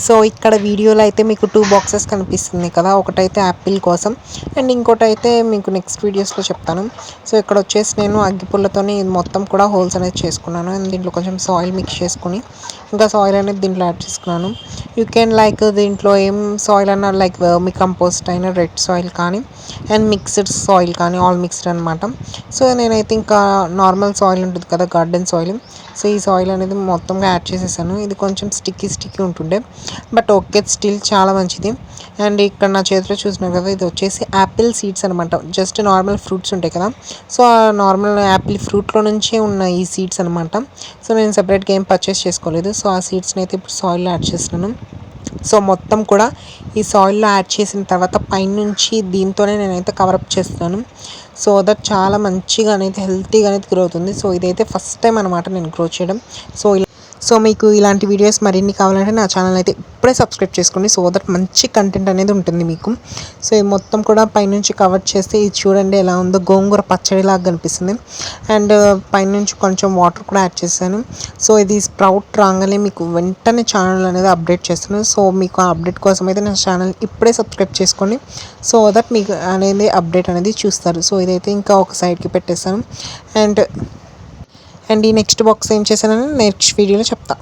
So ఇక్కడ వీడియోలో అయితే మీకు 2 బాక్సెస్ కనిపిస్తుంది కదా, ఒకటైతే యాపిల్ కోసం అండ్ ఇంకోటైతే మీకు నెక్స్ట్ వీడియోస్లో చెప్తాను. సో ఇక్కడ వచ్చేసి నేను అగ్గిపుల్లతోని మొత్తం కూడా హోల్స్ అనేది చేసుకున్నాను అండ్ దీంట్లో కొంచెం సాయిల్ మిక్స్ చేసుకుని ఇంకా సాయిల్ అనేది దీంట్లో యాడ్ చేసుకున్నాను. యూ కెన్ లైక్ దీంట్లో ఏం సాయిల్ అన్నా లైక్ వర్మి కంపోస్ట్ అయినా రెడ్ సాయిల్ కానీ అండ్ మిక్స్డ్ సాయిల్ కానీ ఆల్ మిక్స్డ్ అనమాట. సో నేనైతే ఇంకా నార్మల్ సాయిల్ ఉంటుంది కదా, గార్డెన్ సాయిల్, సో ఈ సాయిల్ అనేది మొత్తంగా యాడ్ చేసేసాను. ఇది కొంచెం స్టిక్కీ ఉంటుండే బట్ ఓకే, స్టిల్ చాలా మంచిది. అండ్ ఇక్కడ నా చేతిలో చూసినారు కదా, ఇది వచ్చేసి యాపిల్ సీడ్స్ అనమాట. జస్ట్ నార్మల్ ఫ్రూట్స్ ఉంటాయి కదా, సో ఆ నార్మల్ యాపిల్ ఫ్రూట్లో నుంచే ఉన్న ఈ సీడ్స్ అనమాట. సో నేను సెపరేట్గా ఏం పర్చేస్ చేసుకోలేదు. సో ఆ సీడ్స్ని అయితే ఇప్పుడు సాయిల్లో యాడ్ చేస్తున్నాను. సో మొత్తం కూడా ఈ సాయిల్లో యాడ్ చేసిన తర్వాత పైనుంచి దీంతోనే నేనైతే కవరప్ చేస్తున్నాను. సో దట్ చాలా మంచిగా అనేది హెల్తీగా అనేది గ్రో అవుతుంది. సో ఇదైతే ఫస్ట్ టైం అనమాట నేను గ్రో చేయడం. సో మీకు ఇలాంటి వీడియోస్ మరిన్ని కావాలంటే నా ఛానల్ అయితే ఇప్పుడే సబ్స్క్రైబ్ చేసుకోండి. సో దట్ మంచి కంటెంట్ అనేది ఉంటుంది మీకు. సో ఇది మొత్తం కూడా పైనుంచి కవర్ చేస్తే ఇది చూడండి ఎలా ఉందో, గోంగూర పచ్చడిలాగా కనిపిస్తుంది. అండ్ పైనుంచి కొంచెం వాటర్ కూడా యాడ్ చేశాను. సో ఇది స్ప్రౌట్ రాగానే మీకు వెంటనే ఛానల్ అనేది అప్డేట్ చేస్తాను. సో మీకు ఆ అప్డేట్ కోసం అయితే నా ఛానల్ ఇప్పుడే సబ్స్క్రైబ్ చేసుకోండి. సో దట్ మీకు అనేది అప్డేట్ అనేది చూస్తారు. సో ఇదైతే ఇంకా ఒక సైడ్కి పెట్టేస్తాను. అండ్ ఈ నెక్స్ట్ బాక్స్ ఏం చేశానని నెక్స్ట్ వీడియోలో చెప్తా.